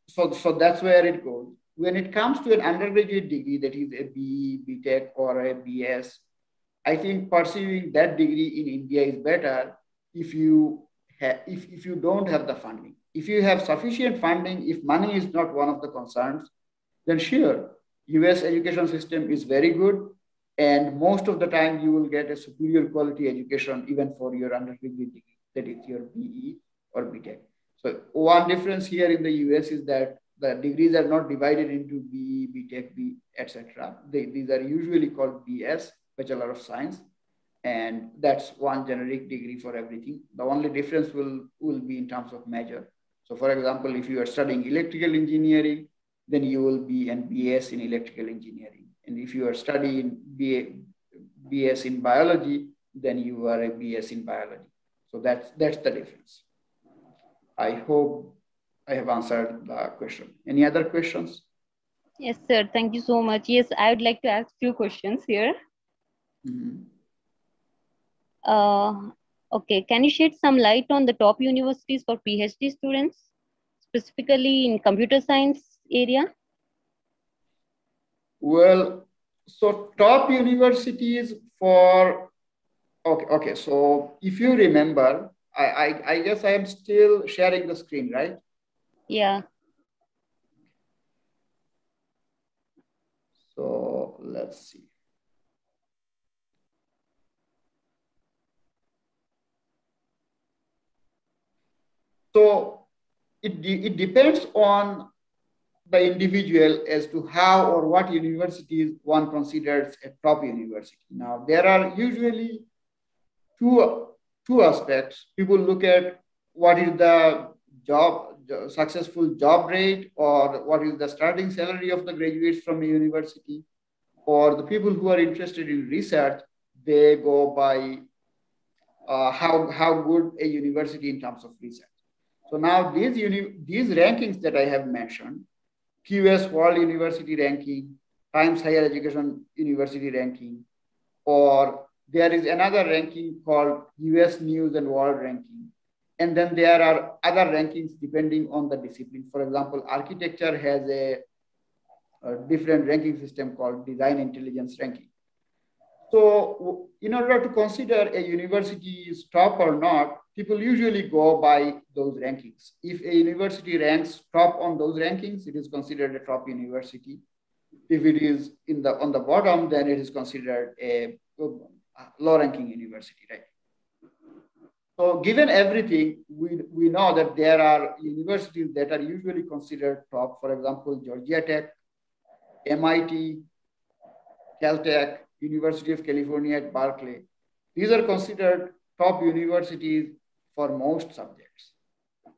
S3: that's where it goes. When it comes to an undergraduate degree, that is a BE, BTech, or a BS, I think pursuing that degree in India is better if you don't have the funding. If you have sufficient funding, if money is not one of the concerns, then sure, US education system is very good, and most of the time you will get a superior quality education even for your undergraduate degree, that is your BE or BTech. So one difference here in the US is that the degrees are not divided into BE, BTech, B, etc. These are usually called BS, Bachelor of Science, and that's one generic degree for everything. The only difference will be in terms of major. So for example, if you are studying electrical engineering, then you will be an BS in electrical engineering. And if you are studying BS in biology, then you are a BS in biology. So that's the difference. I hope I have answered the question. Any other questions?
S1: Yes, sir. Thank you so much. Yes, I would like to ask few questions here.
S3: Mm-hmm.
S1: Okay, can you shed some light on the top universities for PhD students, specifically in computer science area?
S3: Well, so top universities for, okay. So if you remember, I guess I am still sharing the screen, right?
S1: Yeah.
S3: So let's see. So it depends on the individual as to how or what universities one considers a top university. Now, there are usually two aspects. People look at what is the successful job rate, or what is the starting salary of the graduates from a university, or the people who are interested in research, they go by how good a university in terms of research. So now these rankings that I have mentioned, QS World University Ranking, Times Higher Education University Ranking, or there is another ranking called US News and World Ranking. And then there are other rankings depending on the discipline. For example, architecture has a different ranking system called Design Intelligence Ranking. So in order to consider a university is top or not, people usually go by those rankings. If a university ranks top on those rankings, it is considered a top university. If it is on the bottom, then it is considered a low-ranking university, right? So given everything, we know that there are universities that are usually considered top. For example, Georgia Tech, MIT, Caltech, University of California at Berkeley. These are considered top universities for most subjects.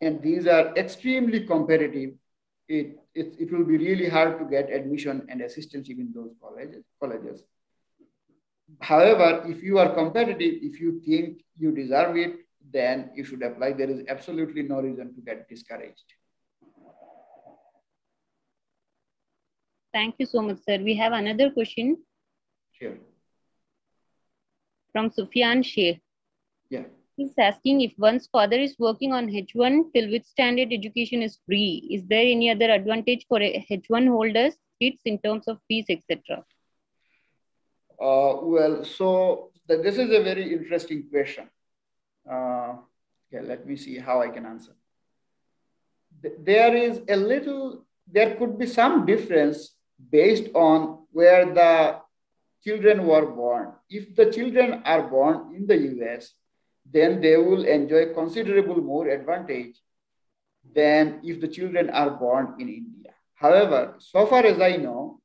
S3: And these are extremely competitive. It will be really hard to get admission and assistantship in those colleges. However, if you are competitive, if you think you deserve it, then you should apply. There is absolutely no reason to get discouraged.
S1: Thank you so much, sir. We have another question.
S3: Sure.
S1: from Sufyan Sheikh.
S3: Yeah.
S1: He's asking if one's father is working on H1 till which standard education is free. Is there any other advantage for H1 holders, kids in terms of fees, etc.?
S3: Well, so this is a very interesting question. Let me see how I can answer. There could be some difference based on where the children were born. If the children are born in the US, then they will enjoy considerable more advantage than if the children are born in India. However, so far as I know,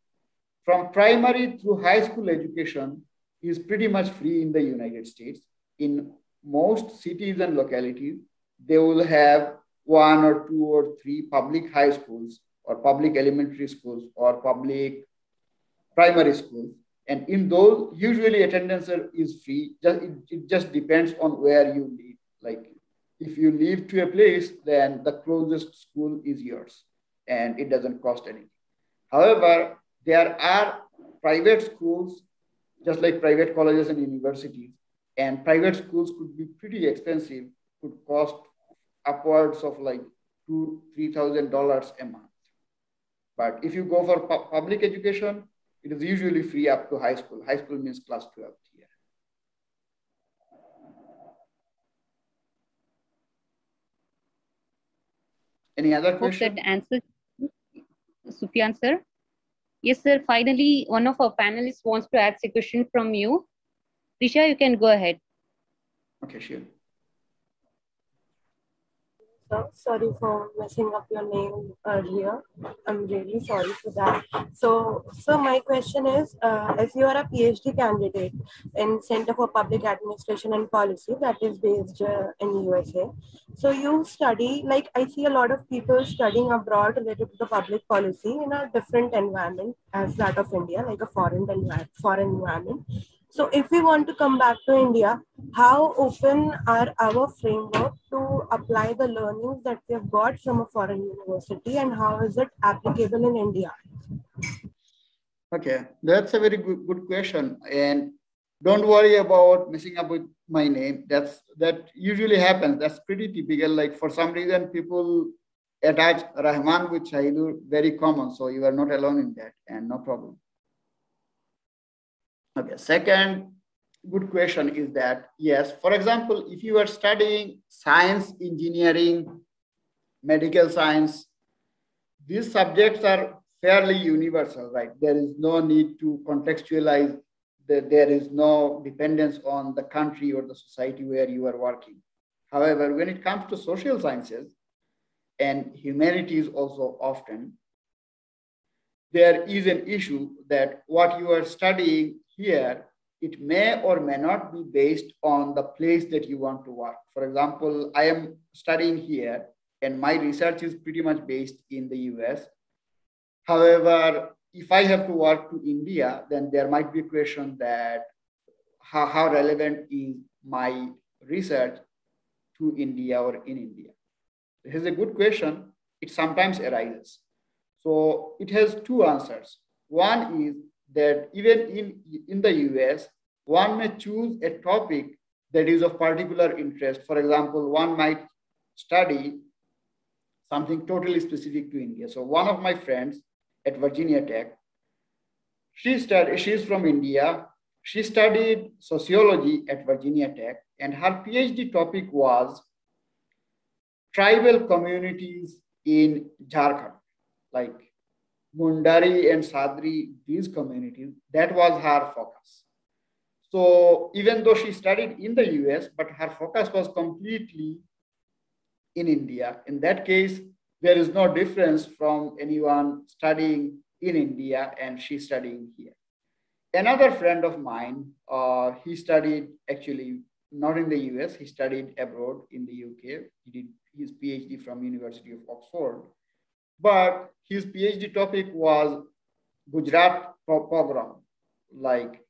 S3: from primary through high school education is pretty much free in the United States. In most cities and localities, they will have one or two or three public high schools or public elementary schools or public primary schools. And in those, usually attendance is free. It just depends on where you live. Like if you live to a place, then the closest school is yours and it doesn't cost anything. However, there are private schools, just like private colleges and universities, and private schools could be pretty expensive, could cost upwards of like $2,000-$3,000 a month. But if you go for public education, it is usually free up to high school. High school means class 12 here. Any other question?
S1: Hope that answers, Sufyan sir. Yes, sir. Finally, one of our panelists wants to ask a question from you. Risha, you can go ahead.
S3: Okay, sure.
S2: Sorry for messing up your name earlier. I'm really sorry for that. So my question is, if you are a PhD candidate in Center for Public Administration and Policy that is based in USA, so you study, like I see a lot of people studying abroad related to the public policy in a different environment as that of India, like a foreign environment. So if we want to come back to India, how open are our framework to apply the learnings that we have got from a foreign university, and how is it applicable in India?
S3: Okay, that's a very good question. And don't worry about messing up with my name. That usually happens. That's pretty typical. Like for some reason, people attach Rahman with Shahid, very common. So you are not alone in that, and no problem. Okay, second good question is that, yes, for example, if you are studying science, engineering, medical science, these subjects are fairly universal, right? There is no need to contextualize, there is no dependence on the country or the society where you are working. However, when it comes to social sciences and humanities also often, there is an issue that what you are studying here, it may or may not be based on the place that you want to work. For example, I am studying here and my research is pretty much based in the US. However, if I have to work to India, then there might be a question that how relevant is my research to India or in India? This is a good question. It sometimes arises. So it has two answers. One is that even in the US, one may choose a topic that is of particular interest. For example, one might study something totally specific to India. So one of my friends at Virginia Tech, she's from India. She studied sociology at Virginia Tech, and her PhD topic was tribal communities in Jharkhand, like Mundari and Sadri, these communities. That was her focus. So even though she studied in the US, but her focus was completely in India. In that case, there is no difference from anyone studying in India and she studying here. Another friend of mine, he studied actually not in the US, he studied abroad in the UK. He did his PhD from University of Oxford. But his PhD topic was Gujarat pogrom, like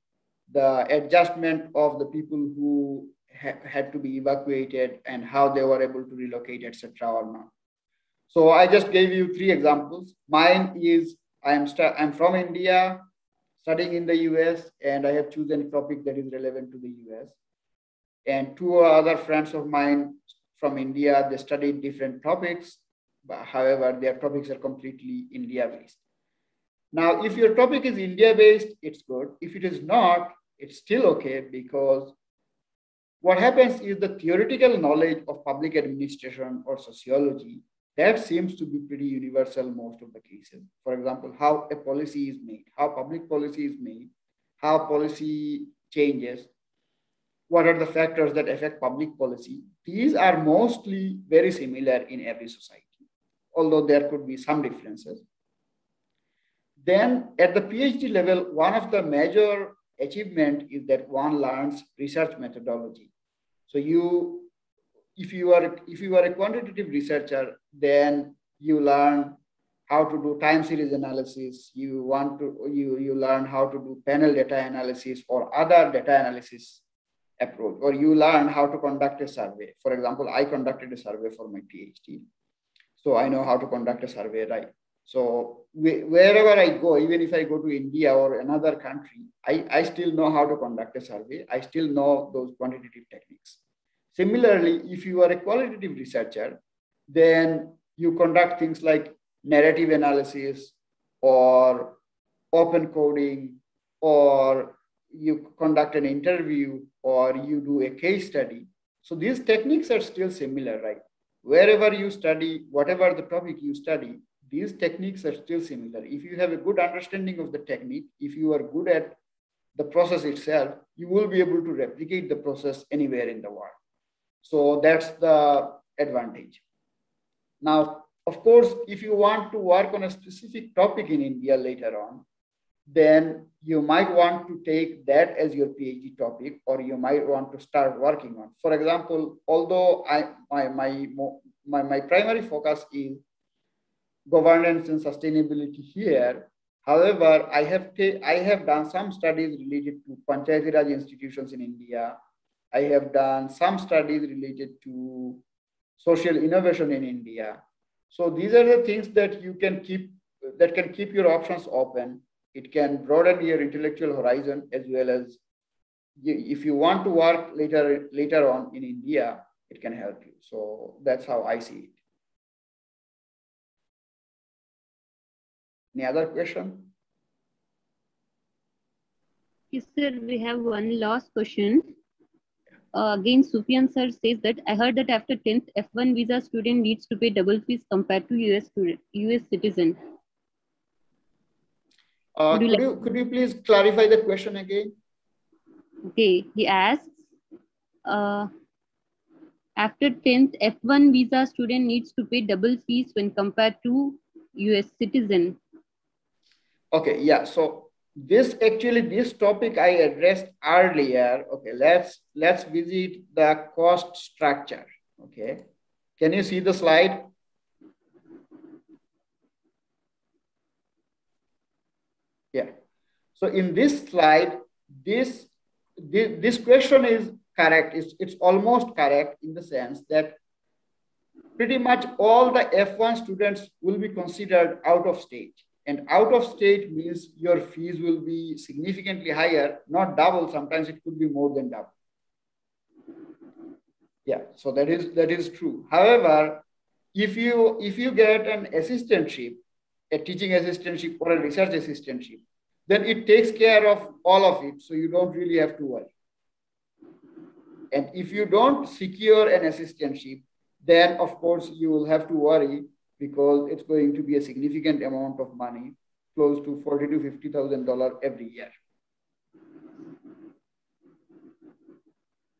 S3: the adjustment of the people who had to be evacuated and how they were able to relocate, etc. or not. So I just gave you three examples. Mine is I'm from India, studying in the US, and I have chosen a topic that is relevant to the US. And two other friends of mine from India, they studied different topics, but however, their topics are completely India-based. Now, if your topic is India-based, it's good. If it is not, it's still okay, because what happens is the theoretical knowledge of public administration or sociology, that seems to be pretty universal most of the cases. For example, how a policy is made, how public policy is made, how policy changes, what are the factors that affect public policy. These are mostly very similar in every society, although there could be some differences. Then at the PhD level, one of the major achievement is that one learns research methodology. So if you are a quantitative researcher, then you learn how to do time series analysis. You learn how to do panel data analysis or other data analysis approach, or you learn how to conduct a survey. For example, I conducted a survey for my PhD, so I know how to conduct a survey, right? So wherever I go, even if I go to India or another country, I still know how to conduct a survey. I still know those quantitative techniques. Similarly, if you are a qualitative researcher, then you conduct things like narrative analysis or open coding, or you conduct an interview, or you do a case study. So these techniques are still similar, right? Wherever you study, whatever the topic you study, these techniques are still similar. If you have a good understanding of the technique, if you are good at the process itself, you will be able to replicate the process anywhere in the world. So that's the advantage. Now, of course, if you want to work on a specific topic in India later on, then you might want to take that as your PhD topic, or you might want to start working on. For example, although my primary focus is governance and sustainability here, however, I have done some studies related to Panchayati Raj institutions in India. I have done some studies related to social innovation in India. So these are the things that you can keep, that can keep your options open. It can broaden your intellectual horizon, as well as if you want to work later on in India, it can help you. So that's how I see it. Any other question?
S1: Yes, sir. We have one last question. Again, Sufyan sir says that I heard that after 10th, F1 visa student needs to pay double fees compared to US citizen.
S3: Could you please clarify the question again?
S1: Okay, he asks, after 10th, F1 visa student needs to pay double fees when compared to US citizen.
S3: Okay, yeah. So this topic I addressed earlier. Okay, let's visit the cost structure. Okay, can you see the slide? Yeah. So in this slide, this question is correct. It's almost correct in the sense that pretty much all the F1 students will be considered out of state. And out of state means your fees will be significantly higher, not double. Sometimes it could be more than double. Yeah, so that is true. However, if you get an assistantship, a teaching assistantship or a research assistantship, then it takes care of all of it. So you don't really have to worry. And if you don't secure an assistantship, then of course you will have to worry, because it's going to be a significant amount of money, close to $40,000 to $50,000 every year.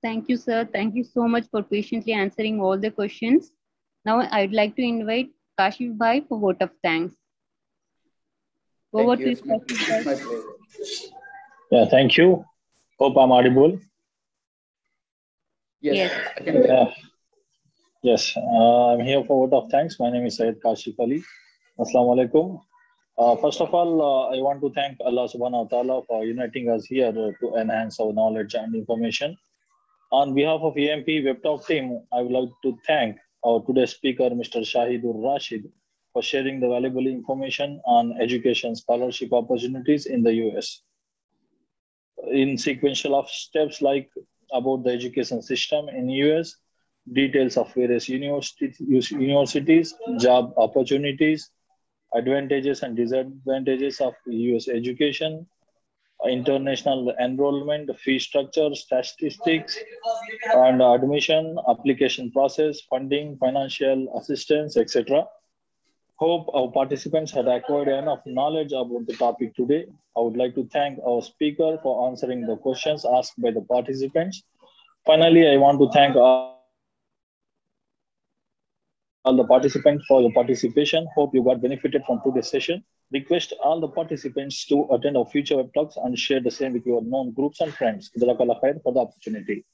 S1: Thank you, sir. Thank you so much for patiently answering all the questions. Now I'd like to invite Kashif Bhai for vote of thanks. Over to you, Kashif Bhai.
S4: Yeah, thank you. Hope I'm audible.
S3: Yes. I can hear.
S4: Yes, I'm here for vote of thanks. My name is Syed Kashif Ali. Assalamu alaikum. First of all, I want to thank Allah subhanahu wa ta'ala for uniting us here to enhance our knowledge and information. On behalf of EMP WebTalk team, I would like to thank our today's speaker, Mr. Shahid Rashid, for sharing the valuable information on education scholarship opportunities in the US. in sequential of steps like about the education system in US, details of various universities, job opportunities, advantages and disadvantages of US education, international enrollment, fee structure, statistics, and admission, application process, funding, financial assistance, etc. Hope our participants had acquired enough knowledge about the topic today. I would like to thank our speaker for answering the questions asked by the participants. Finally, I want to thank all the participants for your participation. Hope you got benefited from today's session. Request all the participants to attend our future web talks and share the same with your known groups and friends. Jazakallah khair for the opportunity.